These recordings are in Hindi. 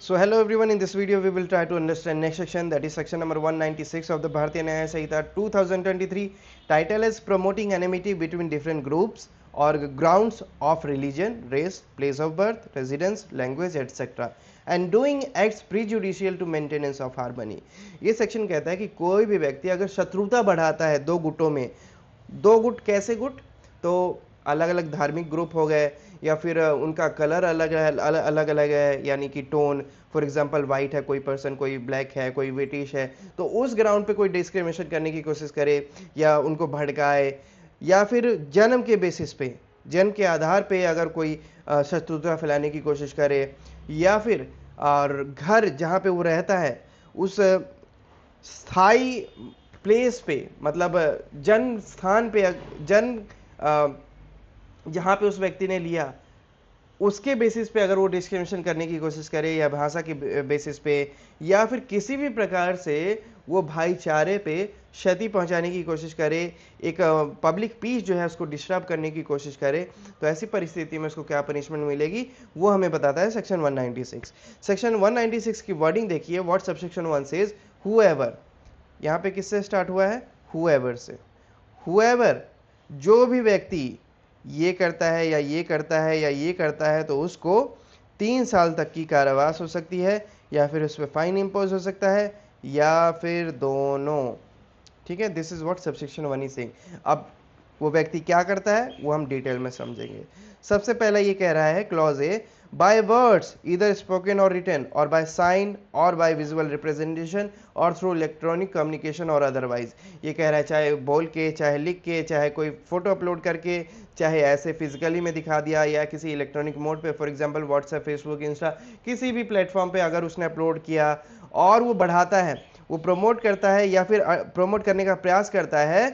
So hello everyone, in this video we will try to understand next section, that is section number 196 of the Bharatiya Nyaya Samhita 2023. Title is Promoting Enmity Between Different Groups or Grounds of Religion, Race, Place of Birth, Residence, Language, etc. and doing acts prejudicial to maintenance of harmony. ये सेक्शन कहता है कि कोई भी व्यक्ति अगर शत्रुता बढ़ाता है दो गुटों में, दो गुट कैसे गुट, तो अलग अलग धार्मिक ग्रुप हो गए या फिर उनका कलर अलग है, अलग अलग है, यानी कि टोन, फॉर एग्जांपल वाइट है कोई पर्सन, कोई ब्लैक है, कोई ब्रिटिश है, तो उस ग्राउंड पे कोई डिस्क्रिमिनेशन करने की कोशिश करे या उनको भड़काए, या फिर जन्म के बेसिस पे, जन्म के आधार पे अगर कोई शत्रुता फैलाने की कोशिश करे, या फिर और घर जहाँ पे वो रहता है उस स्थाई प्लेस पे, मतलब जन्म स्थान पे, जन्म जहाँ पे उस व्यक्ति ने लिया उसके बेसिस पे अगर वो डिस्क्रिमिनेशन करने की कोशिश करे, या भाषा के बेसिस पे, या फिर किसी भी प्रकार से वो भाईचारे पे क्षति पहुंचाने की कोशिश करे, एक पब्लिक पीस जो है उसको डिस्टर्ब करने की कोशिश करे, तो ऐसी परिस्थिति में उसको क्या पनिशमेंट मिलेगी वो हमें बताता है सेक्शन 196। सेक्शन 196 की वर्डिंग देखिए, व्हाट सबसेक्शन 1 सेज, हुएवर। यहाँ पे किससे स्टार्ट हुआ है? हुएवर से। हुएवर, जो भी व्यक्ति ये करता है या ये करता है या ये करता है, तो उसको 3 साल तक की कारावास हो सकती है, या फिर उस पर फाइन इम्पोज हो सकता है, या फिर दोनों। ठीक है, this is what subsection 1 is saying. अब वो व्यक्ति क्या करता है वो हम डिटेल में समझेंगे। सबसे पहला ये कह रहा है clause A, by words either spoken और रिटन और बाय साइन और बाय विजुअल रिप्रेजेंटेशन और थ्रू इलेक्ट्रॉनिक कम्युनिकेशन और अदरवाइज। ये कह रहा है चाहे बोल के, चाहे लिख के, चाहे कोई फोटो अपलोड करके, चाहे ऐसे फिजिकली में दिखा दिया, या किसी इलेक्ट्रॉनिक मोड पे, for example WhatsApp, Facebook, Insta, किसी भी प्लेटफॉर्म पे अगर उसने अपलोड किया और वो बढ़ाता है, वो प्रमोट करता है या फिर प्रमोट करने का प्रयास करता है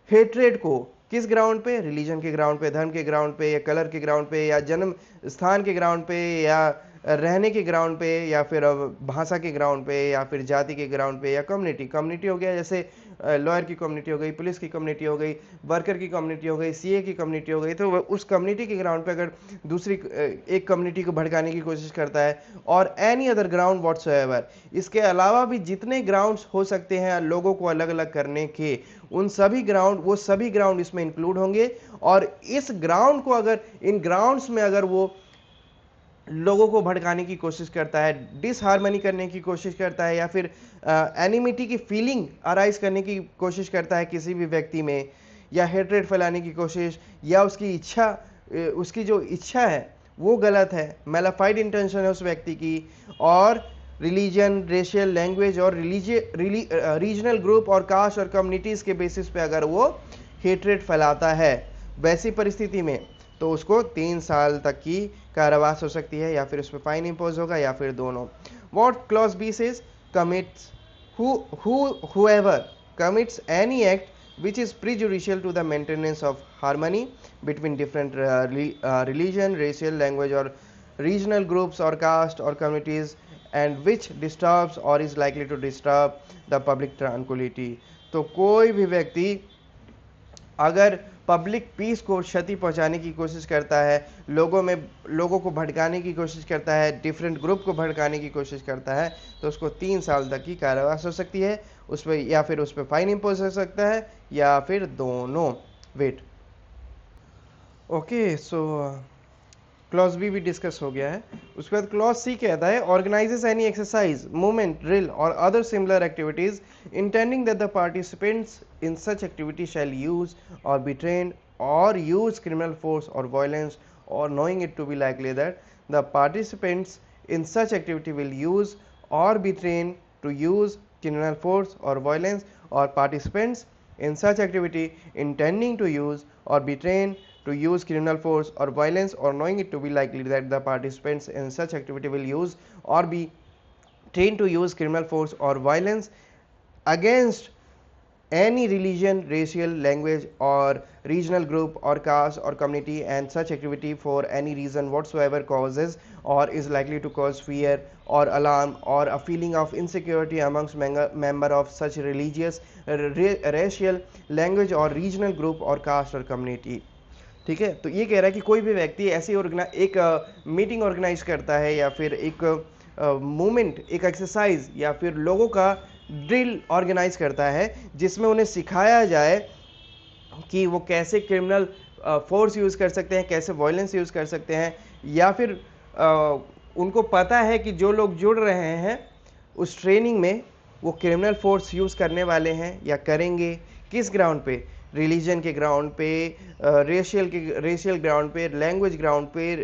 हेट्रेड को, किस ग्राउंड पे? रिलीजन के ग्राउंड पे, धर्म के ग्राउंड पे, या कलर के ग्राउंड पे, या जन्म स्थान के ग्राउंड पे, या रहने के ग्राउंड पे, या फिर भाषा के ग्राउंड पे, या फिर जाति के ग्राउंड पे, या कम्युनिटी हो गया, जैसे लॉयर की कम्युनिटी हो गई, पुलिस की कम्युनिटी हो गई, वर्कर की कम्युनिटी हो गई, सीए की कम्युनिटी हो गई, तो उस कम्युनिटी के ग्राउंड पे अगर दूसरी एक कम्युनिटी को भड़काने की कोशिश करता है, और एनी अदर ग्राउंड व्हाटसोएवर, इसके अलावा भी जितने ग्राउंड्स हो सकते हैं लोगों को अलग अलग करने के, उन सभी ग्राउंड, वो सभी ग्राउंड इसमें इंक्लूड होंगे। और इस ग्राउंड को अगर, इन ग्राउंड्स में अगर वो लोगों को भड़काने की कोशिश करता है, डिसहार्मनी करने की कोशिश करता है, या फिर एनिमिटी की फीलिंग अराइज करने की कोशिश करता है किसी भी व्यक्ति में, या हेट्रेड फैलाने की कोशिश, या उसकी इच्छा, उसकी जो इच्छा है वो गलत है, मैलाफाइड इंटेंशन है उस व्यक्ति की, और रिलीजन, रेशियल, लैंग्वेज और रीजनल ग्रुप और कास्ट और कम्युनिटीज के बेसिस पे अगर वो हेट्रेड फैलाता है, वैसी परिस्थिति में तो उसको 3 साल तक की कारावास हो सकती है, या फिर उस पर फाइन इम्पोज होगा, या फिर दोनों। What clause B says, commits, whoever commits any act which is prejudicial to the maintenance of harmony between different religion, racial, language or regional groups or caste or communities, and which disturbs or is likely to disturb the public tranquility। तो कोई भी व्यक्ति अगर पब्लिक पीस को क्षति पहुंचाने की कोशिश करता है, लोगों को भड़काने की कोशिश करता है, डिफरेंट ग्रुप को भड़काने की कोशिश करता है, तो उसको 3 साल तक की कारावास हो सकती है, उस पर, या फिर उस पर फाइन इम्पोज हो सकता है, या फिर दोनों। Wait, okay, so clause B भी डिस्कस हो गया है। उसके बाद क्लॉज सी कहता है, organises any exercise, movement, drill और other similar activities intending that the participants in such activity shall use or be trained or use criminal force or violence, or knowing it to be likely that the participants in such activity will use or be trained to use criminal force or violence, or participants in such activity intending to use or be trained to use criminal force or violence, or knowing it to be likely that the participants in such activity will use or be trained to use criminal force or violence against any religion, racial, language or regional group or caste or community, and such activity for any reason whatsoever causes or is likely to cause fear or alarm or a feeling of insecurity amongst member of such religious, racial, language or regional group or caste or community। ठीक है, तो ये कह रहा है कि कोई भी व्यक्ति ऐसी एक मीटिंग ऑर्गेनाइज करता है, या फिर एक मूवमेंट, एक एक्सरसाइज या फिर लोगों का ड्रिल ऑर्गेनाइज करता है जिसमें उन्हें सिखाया जाए कि वो कैसे क्रिमिनल फोर्स यूज़ कर सकते हैं, कैसे वायलेंस यूज़ कर सकते हैं, या फिर उनको पता है कि जो लोग जुड़ रहे हैं उस ट्रेनिंग में वो क्रिमिनल फोर्स यूज़ करने वाले हैं या करेंगे, किस ग्राउंड पे, रिलीजन के ग्राउंड पे, रेशियल ग्राउंड पे, लैंग्वेज ग्राउंड पे,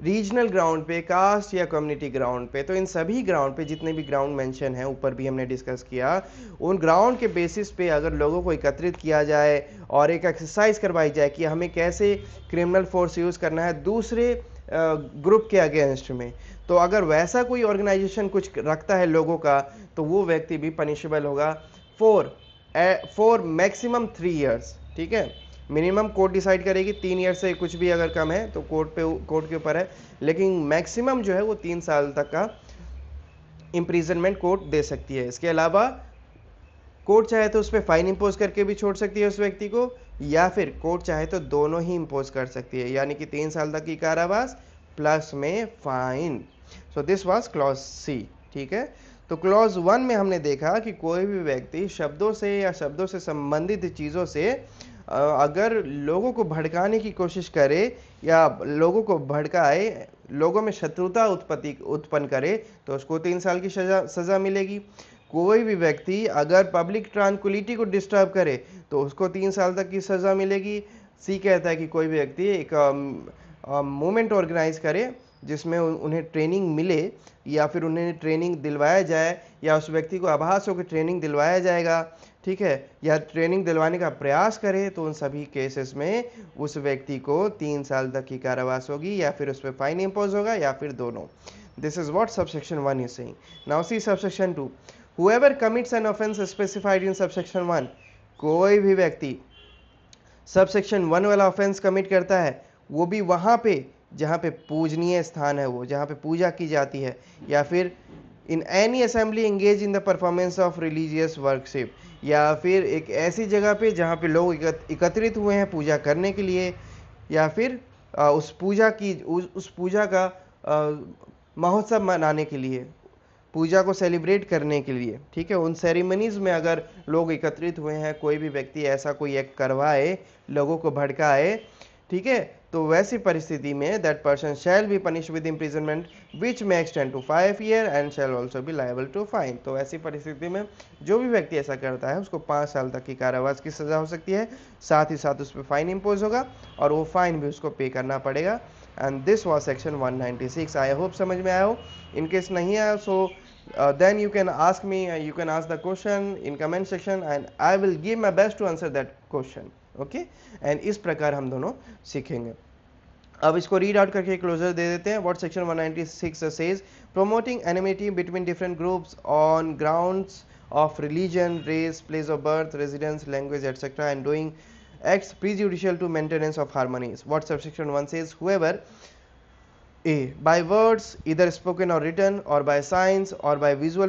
रीजनल ग्राउंड पे, कास्ट या कम्युनिटी ग्राउंड पे। तो इन सभी ग्राउंड पे, जितने भी ग्राउंड मेंशन है, ऊपर भी हमने डिस्कस किया, उन ग्राउंड के बेसिस पे अगर लोगों को एकत्रित किया जाए और एक एक्सरसाइज करवाई जाए कि हमें कैसे क्रिमिनल फोर्स यूज़ करना है दूसरे ग्रुप के अगेंस्ट में, तो अगर वैसा कोई ऑर्गेनाइजेशन कुछ रखता है लोगों का, तो वो व्यक्ति भी पनिशेबल होगा फॉर मैक्सिमम 3 ईयर्स। ठीक है, मिनिमम कोर्ट डिसाइड करेगी, 3 ईयर से कुछ भी अगर कम है तो कोर्ट के ऊपर है, लेकिन मैक्सिमम जो है वो 3 साल तक का इम्प्रिजनमेंट कोर्ट दे सकती है। इसके अलावा कोर्ट चाहे तो उस पर फाइन इंपोज करके भी छोड़ सकती है उस व्यक्ति को, या फिर कोर्ट चाहे तो दोनों ही इंपोज कर सकती है, यानी कि 3 साल तक की कारावास प्लस में fine. So this was clause C. ठीक है, तो क्लॉज 1 में हमने देखा कि कोई भी व्यक्ति शब्दों से या शब्दों से संबंधित चीज़ों से अगर लोगों को भड़काने की कोशिश करे या लोगों को भड़काए, लोगों में शत्रुता उत्पन्न करे, तो उसको 3 साल की सजा मिलेगी। कोई भी व्यक्ति अगर पब्लिक ट्रांक्विलिटी को डिस्टर्ब करे तो उसको 3 साल तक की सजा मिलेगी। सी कहता है कि कोई भी व्यक्ति एक मूवमेंट ऑर्गेनाइज करे जिसमें उन्हें ट्रेनिंग मिले या फिर उन्हें ट्रेनिंग दिलवाया जाए, या उस व्यक्ति को आभास हो कि ट्रेनिंग दिलवाया जाएगा, ठीक है, या ट्रेनिंग दिलवाने का प्रयास करे, तो उन सभी केसेस में उस व्यक्ति को 3 साल तक की कारावास होगी या फिर उस पर फाइन इंपोज होगा या फिर दोनों। This is what subsection 1 is saying. Now see subsection 2। Whoever commits an offense specified in subsection 1, कोई भी व्यक्ति सबसेक्शन 1 वाला ऑफेंस कमिट करता है, वो भी वहां पे जहां पे पूजनीय स्थान है, वो जहां पे पूजा की जाती है, या फिर in any assembly engage in the performance of religious worship, या फिर एक ऐसी जगह पे जहां पे लोग एकत्रित हुए हैं पूजा करने के लिए, या फिर उस पूजा का महोत्सव मनाने के लिए, पूजा को सेलिब्रेट करने के लिए। ठीक है, उन सेरेमनीज में अगर लोग एकत्रित हुए हैं, कोई भी व्यक्ति ऐसा कोई एक्ट करवाए, लोगों को भड़काए, ठीक है, तो वैसी परिस्थिति में that person shall be punish with imprisonment which may extend to 5 year and shall also be liable to fine. तो ऐसी परिस्थिति में जो भी व्यक्ति ऐसा करता है उसको 5 साल तक की कारावास की सजा हो सकती है, साथ ही साथ उस पर फाइन इंपोज होगा और वो फाइन भी उसको पे करना पड़ेगा। And this was section 196। I hope समझ में आया हो। इन केस नहीं आया सो then you can ask me, you can ask the question in comment section and I will give my best to answer that question. okay, and इस प्रकार हम दोनों सीखेंगे। अब इसको रीड आउट करके क्लोजर दे देते हैं। What section 196 says, promoting enmity between different groups on grounds of religion, race, place of birth, residence, language, etc. and doing acts prejudicial to maintenance of harmonies. What subsection 1 says, whoever A. By words, either spoken or written, or by signs, or by visual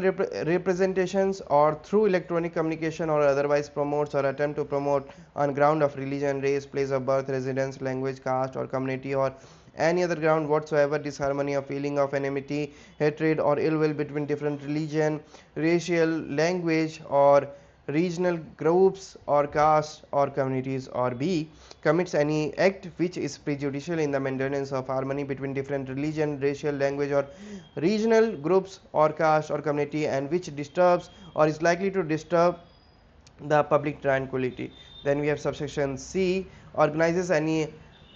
representations, or through electronic communication, or otherwise promotes or attempt to promote on ground of religion, race, place of birth, residence, language, caste, or community, or any other ground whatsoever, disharmony or feeling of enmity, hatred, or ill will between different religion, racial, language, or regional groups or castes or communities, or B. commits any act which is prejudicial in the maintenance of harmony between different religion, racial, language, or regional groups or caste or community, and which disturbs or is likely to disturb the public tranquility. Then we have subsection C, organizes any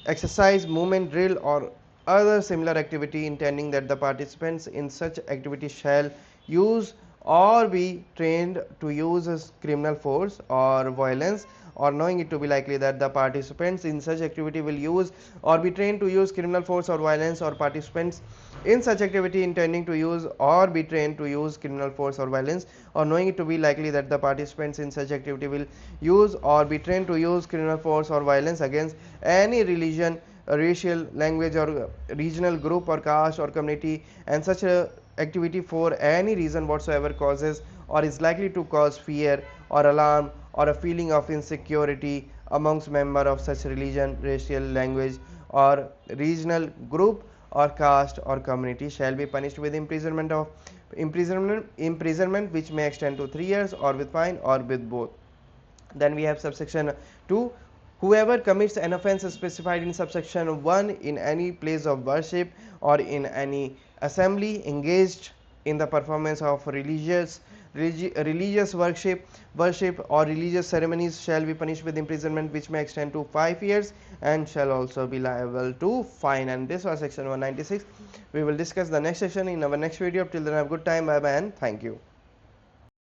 exercise, movement, drill, or other similar activity intending that the participants in such activity shall use or be trained to use criminal force or violence, or knowing it to be likely that the participants in such activity will use or be trained to use criminal force or violence, or participants in such activity intending to use or be trained to use criminal force or violence, or knowing it to be likely that the participants in such activity will use or be trained to use criminal force or violence against any religion, racial, language, or regional group or caste or community, and such a activity for any reason whatsoever causes or is likely to cause fear or alarm or a feeling of insecurity amongst members of such religion, racial, language, or regional group, or caste or community shall be punished with imprisonment which may extend to 3 years, or with fine, or with both. Then we have subsection 2. Whoever commits an offence specified in subsection 1 in any place of worship or in any assembly engaged in the performance of religious worship or religious ceremonies shall be punished with imprisonment which may extend to 5 years and shall also be liable to fine. And this was section 196. We will discuss the next section in our next video. Till then, have a good time. Bye bye and thank you.